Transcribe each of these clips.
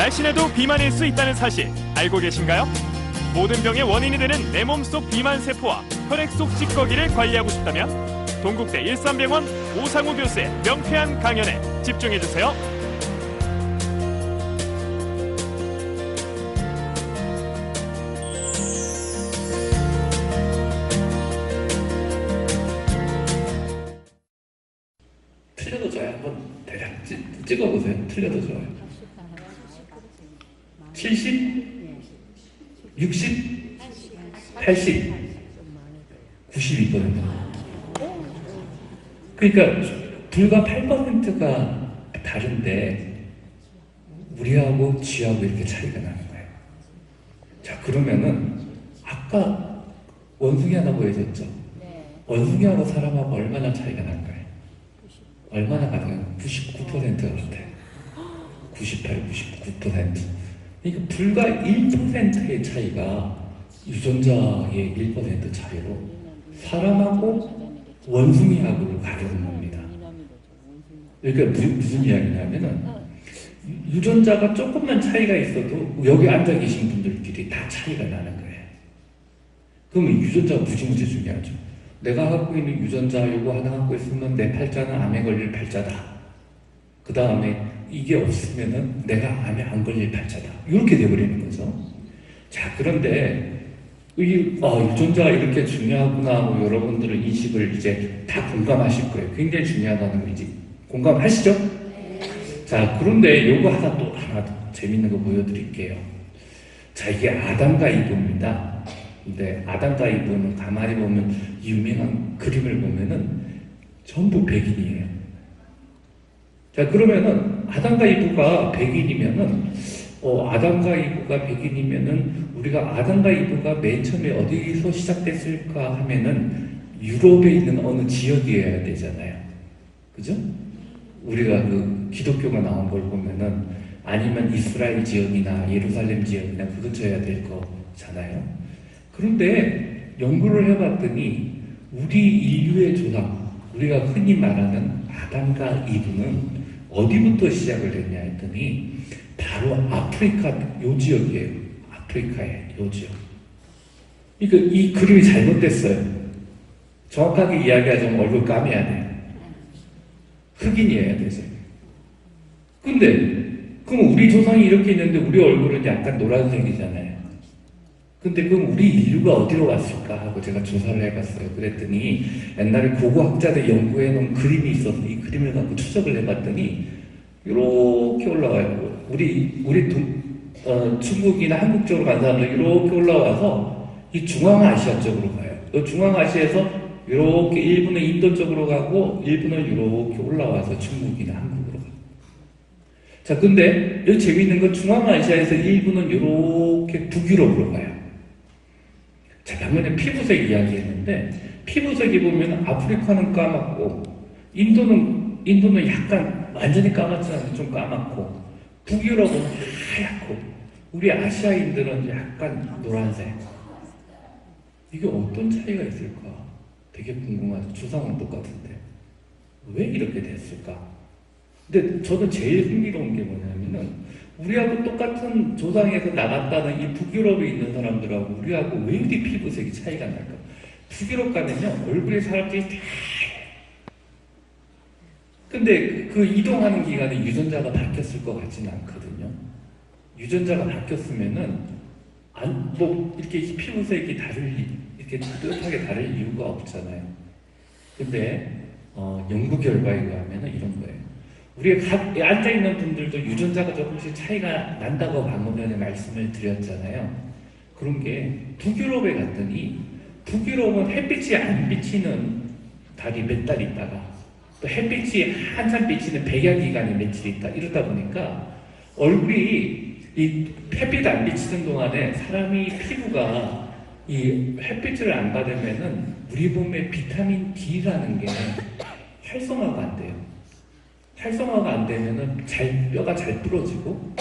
날씬해도 비만일 수 있다는 사실 알고 계신가요? 모든 병의 원인이 되는 내 몸속 비만 세포와 혈액 속 찌꺼기를 관리하고 싶다면 동국대 일산병원 오상우 교수의 명쾌한 강연에 집중해주세요. 틀려도 좋아요. 한번 대략 찍어보세요. 틀려도 좋아요. 70? 60? 80? 92%. 그러니까 불과 8%가 다른데 우리하고 쥐하고 이렇게 차이가 나는 거예요. 자, 그러면은 아까 원숭이 하나 보여줬죠? 원숭이하고 사람하고 얼마나 차이가 나는 거예요? 얼마나 같아요? 99%가 같아요. 98, 99%. 그러니까 불과 1%의 차이가 유전자의 1% 차이로 사람하고 원숭이하고를 가르는 겁니다. 그러니까 무슨 이야기냐면은 유전자가 조금만 차이가 있어도 여기 앉아 계신 분들끼리 다 차이가 나는 거예요. 그러면 유전자가 무지무지 중요하죠. 내가 갖고 있는 유전자 요거 하나 갖고 있으면 내 팔자는 암에 걸릴 팔자다. 그 다음에 이게 없으면은 내가 암에 안 걸릴 팔자다. 이렇게 돼버리는 거죠. 자, 그런데 유전자가 이렇게 중요하구나. 뭐 여러분들은 인식을 이제 다 공감하실 거예요. 굉장히 중요하다는 거 이제 공감하시죠? 자, 그런데 요거 하나 또 재밌는 거 보여드릴게요. 자, 이게 아담과 이브입니다. 근데 아담과 이브는 가만히 보면 유명한 그림을 보면은 전부 백인이에요. 자, 그러면은 아담과 이브가 백인이면은 아담과 이브가 백인이면은 우리가 아담과 이브가 맨 처음에 어디서 시작됐을까 하면은 유럽에 있는 어느 지역이어야 되잖아요. 그죠? 우리가 그 기독교가 나온 걸 보면은 아니면 이스라엘 지역이나 예루살렘 지역이나 그 근처여야 될 거잖아요. 그런데 연구를 해봤더니 우리 인류의 조상, 우리가 흔히 말하는 아담과 이브는 어디부터 시작을 했냐 했더니 바로 아프리카 요 지역이에요. 아프리카의 요 지역. 그러니까 이 그림이 잘못됐어요. 정확하게 이야기하자면 얼굴 까매야 돼요. 흑인이어야 되죠. 근데 그럼 우리 조상이 이렇게 있는데 우리 얼굴은 약간 노란색이잖아요. 근데 그럼 우리 인류가 어디로 왔을까 하고 제가 조사를 해봤어요. 그랬더니 옛날에 고고학자들 연구해놓은 그림이 있어서 이 그림을 갖고 추적을 해봤더니 이렇게 올라와요. 우리 중국이나 한국 쪽으로 간 사람들 이렇게 올라와서 이 중앙아시아 쪽으로 가요. 중앙아시아에서 이렇게 일부는 인도 쪽으로 가고 일부는 이렇게 올라와서 중국이나 한국으로 가요. 자, 근데 여기 재미있는 건 중앙아시아에서 일부는 이렇게 북유럽으로 가요. 자, 방금에 피부색 이야기했는데 피부색이 보면 아프리카는 까맣고 인도는 약간 완전히 까맣지 않은데 좀 까맣고 북유럽은 하얗고 우리 아시아인들은 약간 노란색. 이게 어떤 차이가 있을까? 되게 궁금하죠. 주상은 똑같은데 왜 이렇게 됐을까? 근데 저는 제일 흥미로운 게 뭐냐면은 우리하고 똑같은 조상에서 나갔다는 이 북유럽에 있는 사람들하고 우리하고 왜 이리 피부색이 차이가 날까? 북유럽 가면요 얼굴에 사람들이 다 근데 그 이동하는 기간에 유전자가 바뀌었을 것 같지는 않거든요. 유전자가 바뀌었으면은 이렇게 피부색이 이렇게 뚜렷하게 다를 이유가 없잖아요. 근데 연구 결과에 의하면은 이런 거예요. 우리가 앉아있는 분들도 유전자가 조금씩 차이가 난다고 방금 전에 말씀을 드렸잖아요. 그런 게 북유럽에 갔더니 북유럽은 햇빛이 안 비치는 달이 몇 달 있다가 또 햇빛이 한참 비치는 백야기간이 며칠 있다 이러다 보니까 얼굴이 이 햇빛 안 비치는 동안에 사람이 피부가 이 햇빛을 안 받으면은 우리 몸에 비타민 D라는 게 활성화가 안 돼요. 활성화가 안 되면은 뼈가 잘 부러지고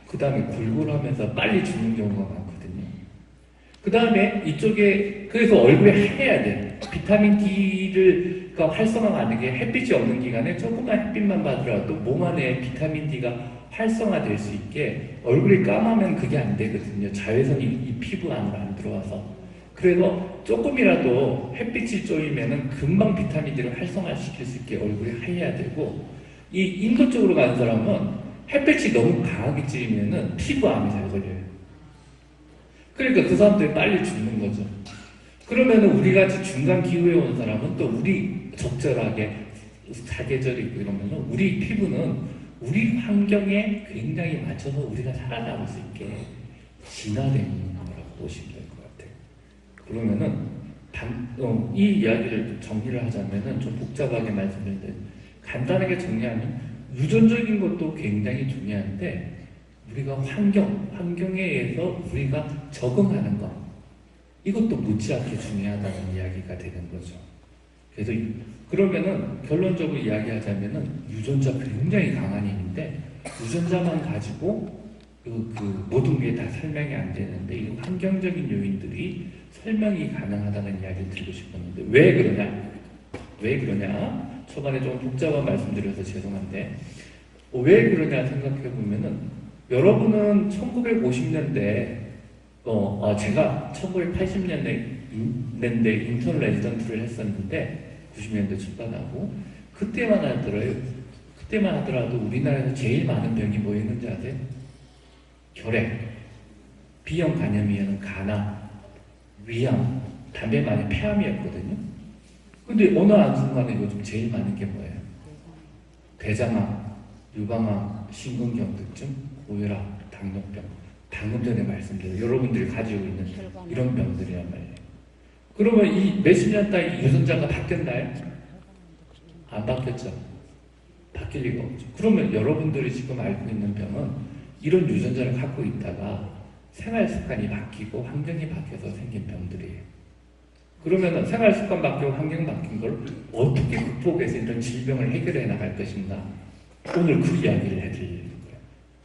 그 다음에 골골하면서 빨리 죽는 경우가 많거든요. 그 다음에 이쪽에 그래서 얼굴에 하얘야 돼. 비타민 D를 그러니까 활성화가 안 되게 햇빛이 없는 기간에 조금만 햇빛만 받으라도 몸 안에 비타민 D가 활성화될 수 있게 얼굴이 까마면 그게 안 되거든요. 자외선이 이 피부 안으로 안 들어와서. 그래서 조금이라도 햇빛이 쪼이면은 금방 비타민 D를 활성화시킬 수 있게 얼굴이 하얘야 되고, 이 인도 쪽으로 가는 사람은 햇빛이 너무 강하게 찌면은 피부암이 잘 걸려요. 그러니까 그 사람들이 빨리 죽는 거죠. 그러면은 우리 같이 중간 기후에 온 사람은 또 우리 적절하게 사계절이 있고 이러면은 우리 피부는 우리 환경에 굉장히 맞춰서 우리가 살아남을 수 있게 진화된 거라고 보시면 될 것 같아요. 그러면은 이 이야기를 정리를 하자면은 좀 복잡하게 말씀드리는데 간단하게 정리하면 유전적인 것도 굉장히 중요한데 우리가 환경에 의해서 우리가 적응하는 것 이것도 못지않게 중요하다는 이야기가 되는 거죠. 그래서 그러면은 결론적으로 이야기하자면은 유전자 굉장히 강한 힘인데 유전자만 가지고 그 모든 게 다 설명이 안 되는데 이 환경적인 요인들이 설명이 가능하다는 이야기를 드리고 싶었는데 왜 그러냐? 왜 그러냐? 초반에 좀 복잡한 말씀드려서 죄송한데 왜 그러냐 생각해 보면은 여러분은 1950년대 제가 1980년대 인턴 레지던트를 했었는데 90년대 출간하고 그때만 하더라도 우리나라에서 제일 많은 병이 뭐였는지 아세요? 결핵, B형 간염이면 간암, 위암, 담배 많이 폐암이었거든요. 근데 어느 한순간에 요즘 제일 많은 게 뭐예요? 대장암, 유방암, 심근경색증, 고혈압, 당뇨병. 방금 전에 말씀드린 여러분들이 가지고 있는 이런 병들이란 말이에요. 그러면 이 몇십 년 동안 유전자가 바뀌었나요? 안 바뀌었죠. 바뀔 리가 없죠. 그러면 여러분들이 지금 알고 있는 병은 이런 유전자를 갖고 있다가 생활 습관이 바뀌고 환경이 바뀌어서 생긴 병들이에요. 그러면 생활 습관 바뀌고 환경 바뀐 걸 어떻게 극복해서 이런 질병을 해결해 나갈 것인가? 오늘 그 이야기를 해드리려고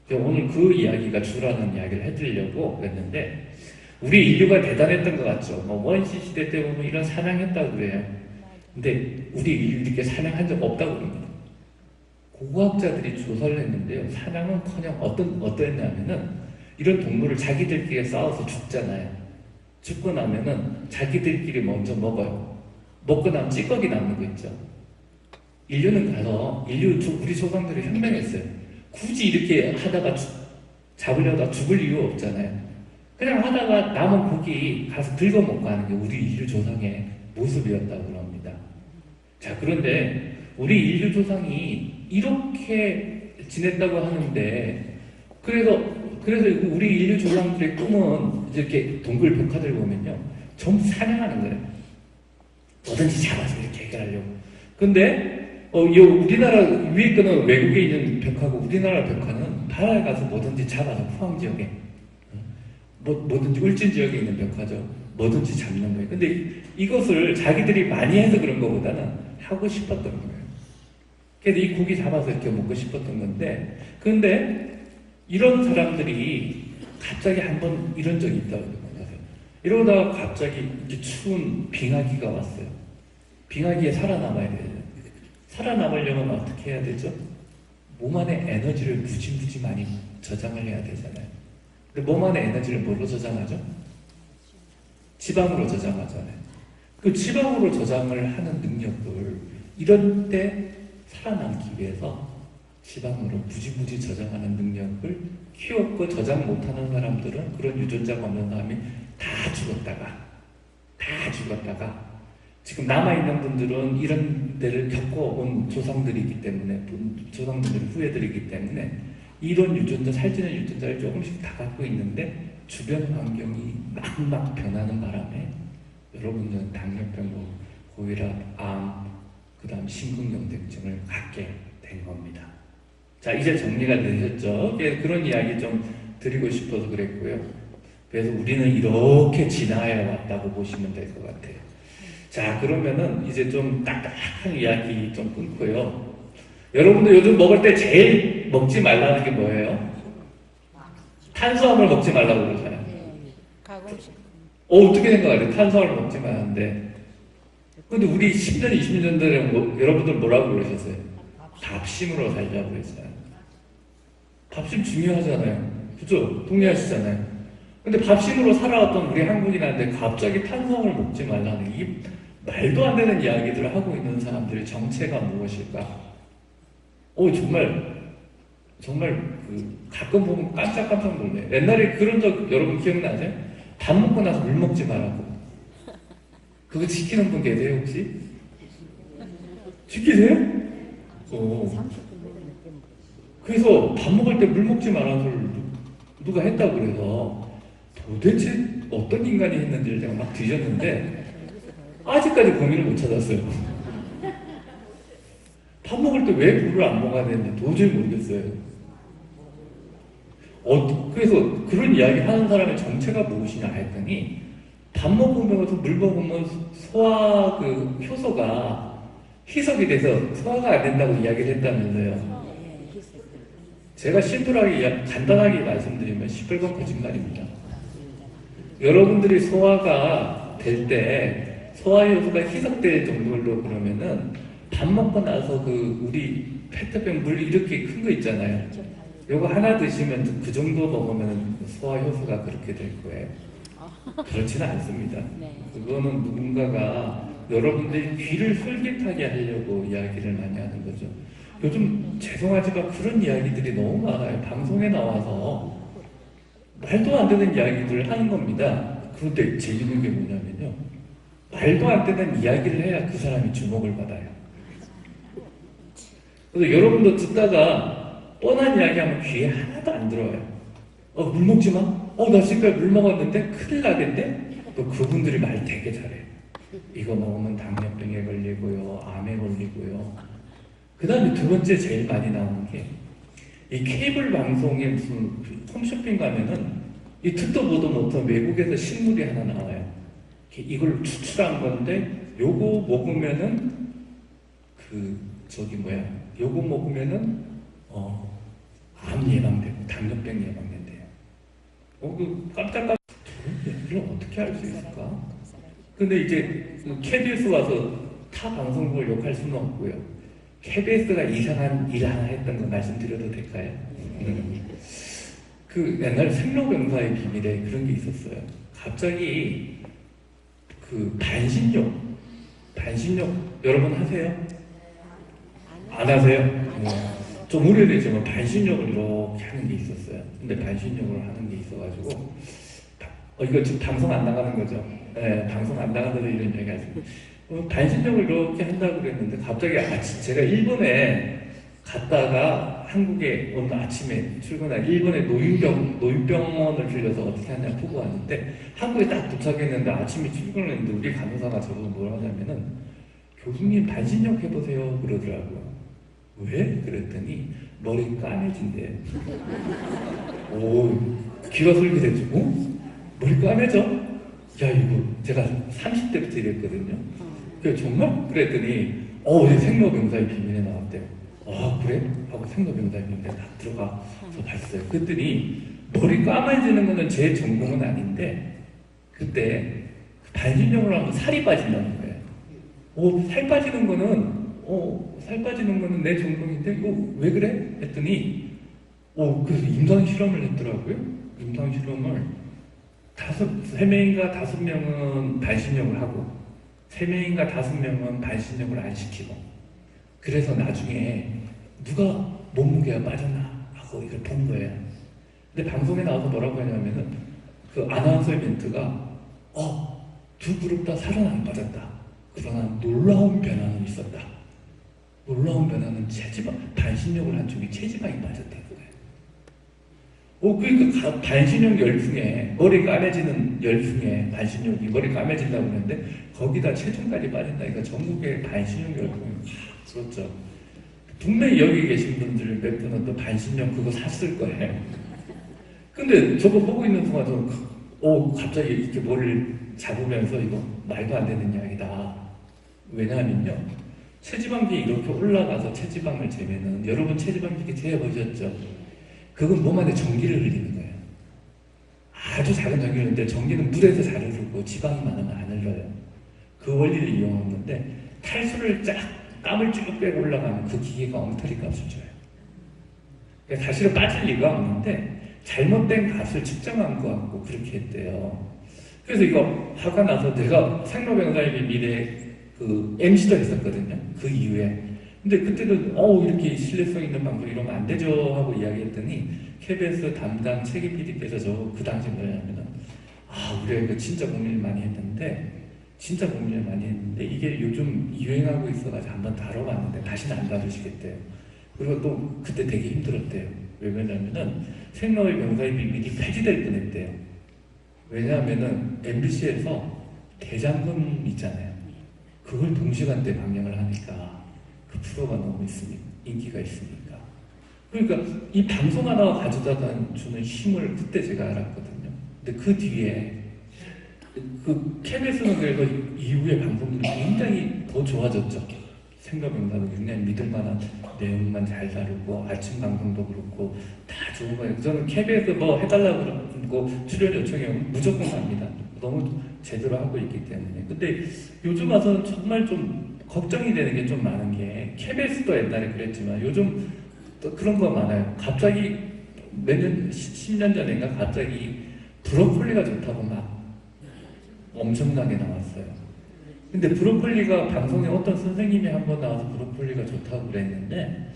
그래요. 오늘 그 이야기가 주라는 이야기를 해드리려고 그랬는데 우리 인류가 대단했던 것 같죠. 원시 시대 때 보면 이런 사냥했다고 그래요. 근데 우리 인류 이렇게 사냥한 적 없다고 그럽니다. 고고학자들이 조사를 했는데요. 사냥은커녕 어떠했냐면은 이런 동물을 자기들끼리 싸워서 죽잖아요. 죽고 나면은 자기들끼리 먼저 먹어요. 먹고 나면 찌꺼기 남는 거 있죠. 인류는 가서 우리 조상들이 현명했어요. 굳이 이렇게 하다가 잡으려다 죽을 이유 없잖아요. 그냥 하다가 남은 고기 가서 긁어 먹고 하는 게 우리 인류 조상의 모습이었다고 합니다. 자, 그런데 우리 인류 조상이 이렇게 지냈다고 하는데 그래서 우리 인류 조상들의 꿈은 이렇게 동굴 벽화들 보면요 전부 사냥하는 거예요. 뭐든지 잡아서 이렇게 해결하려고. 근데 우리나라 위에 거는 외국에 있는 벽화고 우리나라 벽화는 바다에 가서 뭐든지 잡아서 포항 지역에 뭐든지 울진 지역에 있는 벽화죠. 뭐든지 잡는 거예요. 근데 이것을 자기들이 많이 해서 그런 것보다는 하고 싶었던 거예요. 그래서 이 고기 잡아서 이렇게 먹고 싶었던 건데 근데 이런 사람들이 갑자기 한번 이런 적이 있다고 그러더라고요. 이러다가 갑자기 이렇게 추운 빙하기가 왔어요. 빙하기에 살아남아야 돼요. 살아남으려면 어떻게 해야 되죠? 몸 안에 에너지를 무지 많이 저장을 해야 되잖아요. 근데 몸 안에 에너지를 뭘로 저장하죠? 지방으로 저장하잖아요. 그 지방으로 저장을 하는 능력을 이런 때 살아남기 위해서 지방으로 무지 저장하는 능력을 키웠고 저장 못하는 사람들은 그런 유전자가 없는 사람이 다 죽었다가 지금 남아있는 분들은 이런 데를 겪어온 조상들이기 때문에 조상들의 후예들이기 때문에 이런 유전자, 살찌는 유전자를 조금씩 다 갖고 있는데 주변 환경이 막 변하는 바람에 여러분들은 당뇨병, 고혈압, 암, 그 다음 심근경색증을 갖게 된 겁니다. 자, 이제 정리가 되셨죠? 그런 이야기 좀 드리고 싶어서 그랬고요. 그래서 우리는 이렇게 진화해 왔다고 보시면 될 것 같아요. 자, 그러면은 이제 좀 딱딱한 이야기 좀 끊고요. 여러분들 요즘 먹을 때 제일 먹지 말라는 게 뭐예요? 탄수화물 먹지 말라고 그러잖아요. 어떻게 생각하세요? 탄수화물 먹지 말라는데 근데 우리 10년, 20년 전에 여러분들 뭐라고 그러셨어요? 밥심으로 살자고 했어요. 밥심 중요하잖아요. 그죠? 동의하시잖아요. 근데 밥심으로 살아왔던 우리 한국인한테 갑자기 탄수화물 먹지 말라는 이 말도 안 되는 이야기들을 하고 있는 사람들의 정체가 무엇일까? 정말 가끔 보면 깜짝깜짝 놀래요. 옛날에 그런 적 여러분 기억나세요? 밥 먹고 나서 물 먹지 말라고. 그거 지키는 분 계세요 혹시? 지키세요? 그래서 밥 먹을 때 물 먹지 말라는 소리를 누가 했다고 그래서 도대체 어떤 인간이 했는지를 제가 막 뒤졌는데 아직까지 범인을 못 찾았어요. 밥 먹을 때 왜 물을 안 먹어야 되는지 도저히 모르겠어요. 그래서 그런 이야기 하는 사람의 정체가 무엇이냐 했더니 밥 먹으면서 물 먹으면 소화 효소가 희석이 돼서 소화가 안 된다고 이야기를 했다면서요. 제가 심플하게 간단하게 말씀드리면 시뻘건 거짓말입니다. 여러분들이 소화가 될 때 소화 효소가 희석될 정도로 그러면은 밥 먹고 나서 우리 페트병 물 이렇게 큰 거 있잖아요. 요거 하나 드시면 그 정도 먹으면 소화 효소가 그렇게 될 거예요. 그렇지는 않습니다. 그거는 누군가가 여러분들이 귀를 솔깃하게 하려고 이야기를 많이 하는 거죠. 요즘 죄송하지만 그런 이야기들이 너무 많아요. 방송에 나와서 말도 안 되는 이야기들을 하는 겁니다. 그런데 재밌는 게 뭐냐면요. 말도 안 되는 이야기를 해야 그 사람이 주목을 받아요. 그래서 여러분도 듣다가 뻔한 이야기하면 귀에 하나도 안 들어와요. 물 먹지 마? 나 지금까지 물 먹었는데 큰일 나겠네? 또 그분들이 말 되게 잘해요. 이거 먹으면 당뇨병에 걸리고요, 암에 걸리고요. 그 다음에 두 번째 제일 많이 나오는 게 이 케이블 방송에 무슨 홈쇼핑 가면은 이 듣도 보도 못한 외국에서 식물이 하나 나와요. 이걸 추출한 건데 요거 먹으면은 요거 먹으면은 암 예방되고 당뇨병 예방된대요. 깜짝깜짝 이걸 어떻게 알 수 있을까? 근데 이제 KBS 와서 타 방송국을 욕할 수는 없고요. KBS가 이상한 일 하나 했던 거 말씀드려도 될까요? 옛날 생로병사의 비밀에 그런 게 있었어요. 갑자기 반신욕 여러분 하세요? 안 하세요? 좀 오래되지만 반신욕을 이렇게 하는 게 있었어요. 근데 반신욕을 하는 게 있어가지고 이거 지금 방송 안 나가는 거죠? 네, 방송 안 나가는 이런 얘기 하시고 반신욕을 이렇게 한다고 그랬는데 갑자기 제가 일본에 갔다가 한국에 오늘 아침에 출근한 일본에 노인병원을 들려서 어떻게 하냐 보고 왔는데 한국에 딱 도착했는데 아침에 출근을 했는데 우리 간호사가 저보고 뭐라 하냐면은 교수님 반신욕 해보세요 그러더라고요. 왜? 그랬더니 머리 까매진대요. 귀가 솔깃해지고 머리 까매져? 이거 제가 30대부터 이랬거든요. 그래서 정말? 그랬더니 생로병사의 비밀에 나왔대요. 그래? 하고 생로병사의 비밀에 딱 들어가서 봤어요. 그랬더니 머리 까매지는 거는 제 전공은 아닌데 그때 반신욕을 하면 살이 빠진다는 거예요. 살 빠지는 거는 내 전공인데 이거 왜 그래? 했더니 그래서 임상 실험을 했더라고요. 임상 실험을 3명인가 5명은 반신욕을 하고 3명인가 5명은 반신욕을 안 시키고 그래서 나중에 누가 몸무게가 빠졌나 하고 이걸 본 거예요. 근데 방송에 나와서 뭐라고 하냐면은 아나운서의 멘트가 두 그룹 다 살은 안 빠졌다. 그러나 놀라운 변화는 있었다. 놀라운 변화는 반신욕을 한 쪽이 체지방이 빠졌다는 거예요. 그러니까 반신욕 열중에 머리 까매지는 열중에 반신욕이 머리 까매진다고 그러는데 거기다 체중까지 빠진다니까 전국에 반신욕 열중이 그렇죠. 분명히 여기 계신 분들 몇 분은 또 반신욕 그거 샀을 거예요. 근데 저거 보고 있는 동안 저는 갑자기 이렇게 머리를 잡으면서 이거 말도 안 되는 이야기다. 왜냐하면요. 체지방이 이렇게 올라가서 체지방을 재면은 여러분 체지방이 재보셨죠? 그건 몸 안에 전기를 흘리는 거예요. 아주 작은 전기를 흘리는데 전기는 물에서 잘 흐르고 지방이 많으면 안 흘러요. 그 원리를 이용했는데 탈수를 쫙 땀을 쭉 빼고 올라가면 그 기계가 엉터리 값을 줘요. 그러니까 사실은 빠질 리가 없는데 잘못된 값을 측정한 것 같고 그렇게 했대요. 그래서 이거 화가 나서 내가 생로병사의 비밀에 그 MC도 했었거든요. 그 이후에. 근데 그때도 이렇게 신뢰성 있는 방송 이러면 안 되죠 하고 이야기했더니 KBS 담당 책임 PD께서 저 그 당시 뭐냐면은 우리가 이거 진짜 고민을 많이 했는데 이게 요즘 유행하고 있어가지고 한번 다뤄봤는데 다시는 안 다루시겠대요. 그리고 또 그때 되게 힘들었대요. 왜 그러냐면은 생로의 병사의 비밀이 폐지될 뻔했대요. 왜냐하면은 MBC에서 대장금 있잖아요. 그걸 동시간대 방영을 하니까 그 프로가 너무 인기가 있으니까. 그러니까 이 방송 하나가 가져다 주는 힘을 그때 제가 알았거든요. 근데 그 뒤에 그 KBS는 그래서 이후에 방송들이 굉장히 더 좋아졌죠. 생로병사도 굉장히 믿을만한 내용만 잘 다루고 아침 방송도 그렇고 다 좋은 거예요. 저는 KBS 뭐 해달라고 그러고 출연 요청이 오면 무조건 갑니다. 너무 제대로 하고 있기 때문에. 근데 요즘 와서는 정말 좀 걱정이 되는 게 좀 많은 게 KBS도 옛날에 그랬지만 요즘 또 그런 거 많아요. 갑자기 몇 년, 10년 전인가 갑자기 브로콜리가 좋다고 막 엄청나게 나왔어요. 근데 브로콜리가 방송에 어떤 선생님이 한 번 나와서 브로콜리가 좋다고 그랬는데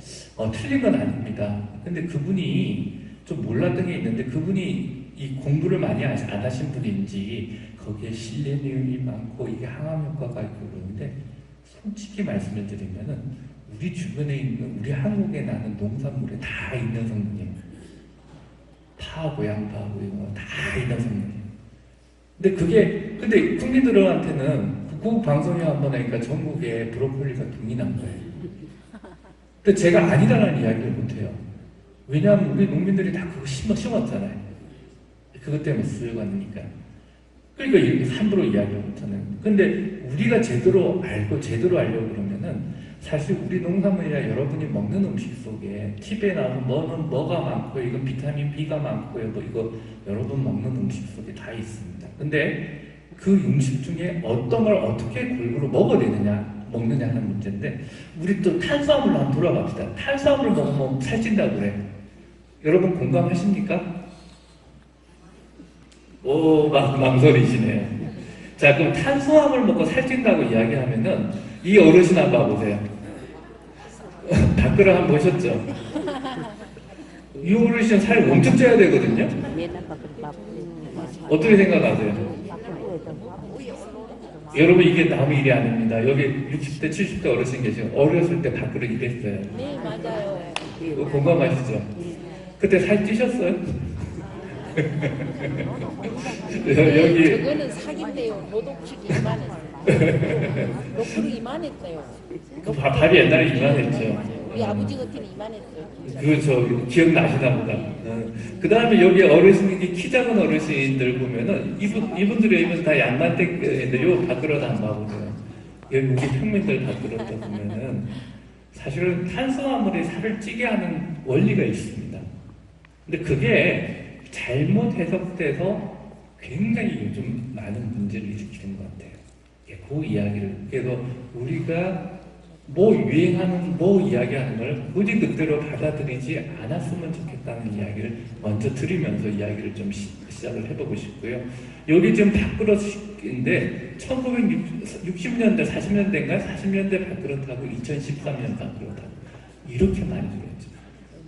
틀린 건 아닙니다. 근데 그분이 좀 몰랐던 게 있는데 그분이 이 공부를 많이 안 하신 분인지 거기에 실내 내용이 많고 이게 항암 효과가 있고 그러는데 솔직히 말씀을 드리면은 우리 주변에 있는 우리 한국에 나는 농산물에 다 있는 성분이에요. 파하고 양파하고 이런 거 다 있는 성분이에요. 근데 국민들한테는 그 방송에 한번 하니까 전국에 브로콜리가 돈이 난 거예요. 근데 제가 아니라는 이야기를 못해요. 왜냐하면 우리 농민들이 다 그거 심었잖아요. 그것 때문에 수요가 느니까. 그러니까 이렇게 함부로 이야기를 못하는. 근데 우리가 제대로 알고 제대로 알려고 그러면은 사실 우리 농산물이나 여러분이 먹는 음식 속에 팁에 나와서 뭐가 많고 이건 비타민 B가 많고요. 뭐 이거 여러분 먹는 음식 속에 다 있습니다. 근데 그 음식 중에 어떤 걸 어떻게 골고루 먹어야 먹느냐 하는 문제인데 우리 또 탄수화물로 한번 돌아갑시다. 탄수화물을 먹으면 살찐다고 그래. 여러분 공감하십니까? 망설이시네요. 자, 그럼 탄수화물 먹고 살찐다고 이야기하면은 이 어르신 한번 봐보세요. 댓글을 한번 보셨죠? 이 어르신 살 엄청 쪄야 되거든요? 어떻게 생각하세요? 여러분 이게 남의 일이 아닙니다. 여기 60대, 70대 어르신 계시고 어렸을 때 밖으로 일했어요. 네, 맞아요. 공감하시죠? 그때 살 찌셨어요? 여기 저거는 사기인데요. 노동축이 이만했어요. 옆으로 이만했어요. 밥이 옛날에 이만했죠. 우리 아버지 같은 이만했어요. 그렇죠. 기억나시나 보다. 그 다음에 여기 어르신, 키 작은 어르신들 보면은 이분들이 이분 다 양반댁인데 요 밖으로 다 한번 봐보세요. 여기 우리 평민들 밖으로 보면은 사실은 탄수화물이 살을 찌게 하는 원리가 있습니다. 근데 그게 잘못 해석돼서 굉장히 요즘 많은 문제를 일으키는 것 같아요. 그 이야기를. 그래서 우리가 유행하는 이야기하는 걸 굳이 그대로 받아들이지 않았으면 좋겠다는 이야기를 먼저 드리면서 이야기를 좀 시작을 해보고 싶고요. 여기 지금 밥그릇인데 1960년대, 40년대인가 40년대 밥그릇하고 2013년 밥그릇하고 이렇게 많이 줄었죠.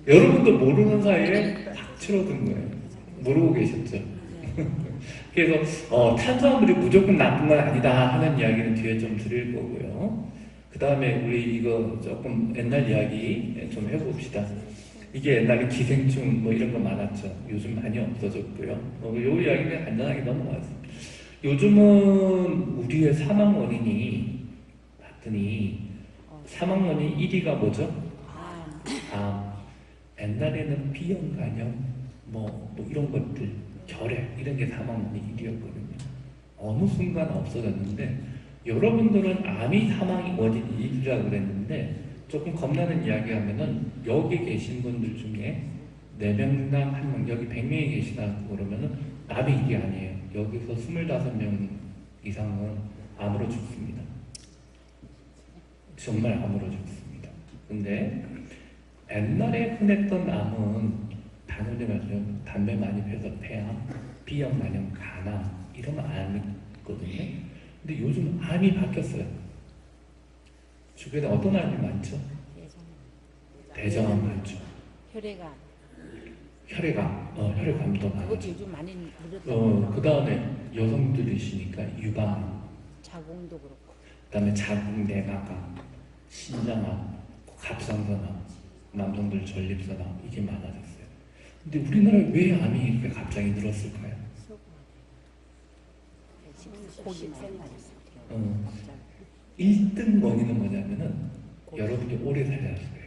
여러분도 모르는 사이에 확 줄어든 거예요. 모르고 계셨죠? 그래서 탄수화물이 무조건 나쁜 건 아니다 하는 이야기는 뒤에 좀 드릴 거고요. 그 다음에 우리 이거 조금 옛날 이야기 좀 해봅시다. 이게 옛날에 기생충 이런 거 많았죠. 요즘 많이 없어졌고요. 요 이야기는 간단하게 넘어갔습니다. 요즘은 우리의 사망 원인이 봤더니 사망 원인 1위가 뭐죠? 옛날에는 비형 간염 이런 것들, 결핵 이런 게 사망 원인 1위였거든요. 어느 순간 없어졌는데 여러분들은 암이 사망 원인 1위라고 그랬는데 조금 겁나는 이야기 하면은 여기 계신 분들 중에 4명당 1명, 여기 100명이 계시다 그러면은 암이 1위 아니에요. 여기서 25명 이상은 암으로 죽습니다. 정말 암으로 죽습니다. 근데 옛날에 흔했던 암은 단원해가지고 담배 많이 피워서 폐암, B형, 만형, 간암 이런 암이거든요. 근데 요즘 암이 바뀌었어요. 주변에 어떤 암이 많죠? 대장암 많죠. 혈액암. 혈액암도 그것도 많죠. 요즘 많이 늘었다고. 그 다음에 여성들이시니까 유방암, 자궁도 그렇고. 그 다음에 자궁 내막암, 신장암, 갑상선암, 남성들 전립선암 이게 많아졌어요. 근데 우리나라에 왜 암이 이렇게 갑자기 늘었을까요? 고기 1등 원인은 뭐냐면은 여러분이 오래 살아야 거예요.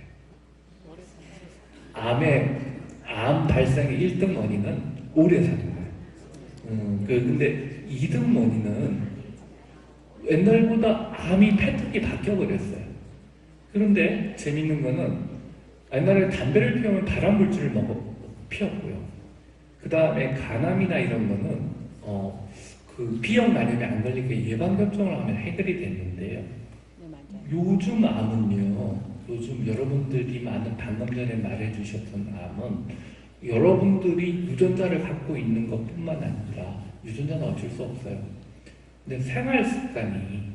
암 발생의 1등 원인은 오래 사는 거예요. 근데 2등 원인은 옛날보다 암이 패턴이 바뀌어버렸어요. 그런데 재밌는 거는 옛날에 담배를 피우면 발암물질을 피웠고요. 그 다음에 간암이나 이런 거는 그 B형 간염에 안 걸리게 예방접종을 하면 해결이 됐는데요. 네, 맞아요. 요즘 암은요, 요즘 여러분들이 많은 방금 전에 말해주셨던 암은 여러분들이 유전자를 갖고 있는 것뿐만 아니라 유전자는 어쩔 수 없어요. 근데 생활 습관이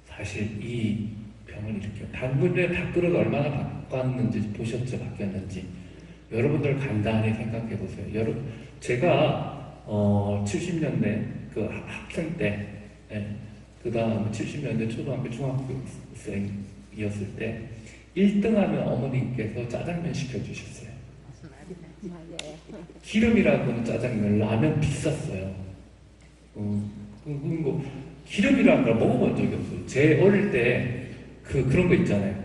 사실 이 병을 일으켜요. 방금 전에 밥그릇 얼마나 바꿨는지 보셨죠? 바뀌었는지. 여러분들 간단히 생각해 보세요. 제가 70년대 그 학생 때, 그 다음 70년대 초등학교 중학교생이었을 때 1등 하면 어머니께서 짜장면 시켜주셨어요. 맞아요. 기름이라고는 짜장면, 라면 비쌌어요. 기름이라는 걸 먹어본 적이 없어요. 제 어릴 때 그런 거 있잖아요.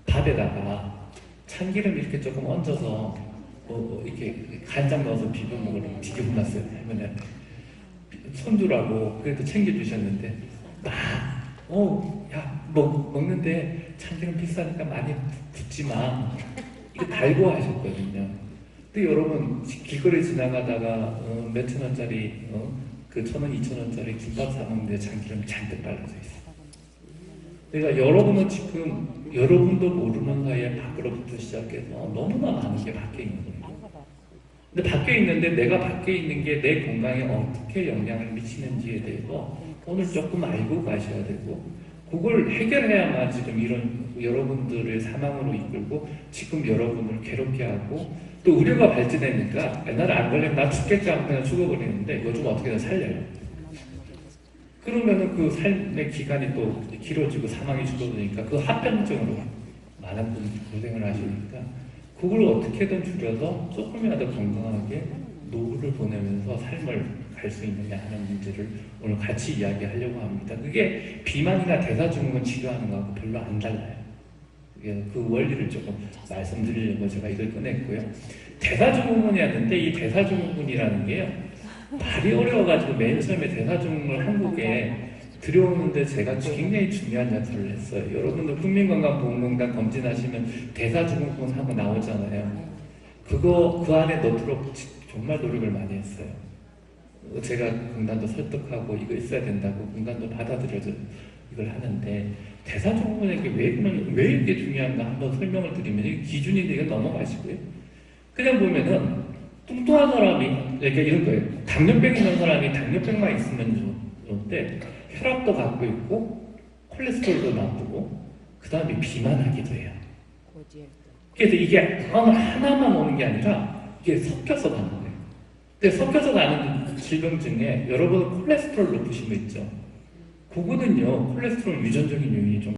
밥에다가 참기름 이렇게 조금 얹어서 이렇게 간장 넣어서 비벼 먹으면 되게 혼났어요. 할머니한테. 손주라고 그래도 챙겨주셨는데 먹는데 참기름 비싸니까 많이 붓지 마. 이거 달고 하셨거든요. 근데 여러분 길거리 지나가다가 몇천 원짜리 그 1,000원, 2,000원짜리 김밥 사 먹는데 참기름 잔뜩 발라져 있어요. 그러니까 여러분은 지금 여러분도 모르는 사이에 밖으로부터 시작해서 너무나 많은 게 바뀌어 있는 거예요. 근데 바뀌어 있는데 내가 바뀌어 있는 게 내 건강에 어떻게 영향을 미치는지에 대해서 오늘 조금 알고 가셔야 되고 그걸 해결해야만 지금 이런 여러분들을 사망으로 이끌고 지금 여러분을 괴롭게 하고 또 의료가 발전되니까 옛날에 안 걸리면 나 죽겠지 하면 그냥 죽어버리는데 요즘 어떻게든 살려요. 그러면은 그 삶의 기간이 또 길어지고 사망이 줄어드니까 그 합병증으로 많은 분이 고생을 하시니까 그걸 어떻게든 줄여서 조금이라도 건강하게 노후를 보내면서 삶을 갈 수 있느냐 하는 문제를 오늘 같이 이야기하려고 합니다. 그게 비만이나 대사증후군 치료하는 거하고 별로 안 달라요. 그 원리를 조금 말씀드리려고 제가 이걸 꺼냈고요. 대사증후군이었는데 이 대사증후군이라는 게요. 말이 어려워가지고 맨 처음에 대사증후군을 한국에 들여오는데 제가 굉장히 중요한 역할을 했어요. 여러분들 국민건강보험공단 검진하시면 대사증후군 하고 나오잖아요. 그 안에 넣도록 정말 노력을 많이 했어요. 제가 공단도 설득하고 이거 있어야 된다고 공단도 받아들여서 이걸 하는데 대사증후군에게 왜 이렇게 중요한가 한번 설명을 드리면 이게 기준인데 이건 넘어가시고요. 그냥 보면은 뚱뚱한 사람이 이렇게 이런 거예요. 당뇨병 있는 사람이 당뇨병만 있으면 좋은데 혈압도 갖고 있고 콜레스테롤도 나쁘고 그 다음에 비만하기도 해요. 그래서 이게 하나만 오는 게 아니라 이게 섞여서 가는 거예요. 근데 섞여서 가는 질병 중에 여러분 콜레스테롤 높으신 거 있죠? 그거는요 콜레스테롤 유전적인 요인이 좀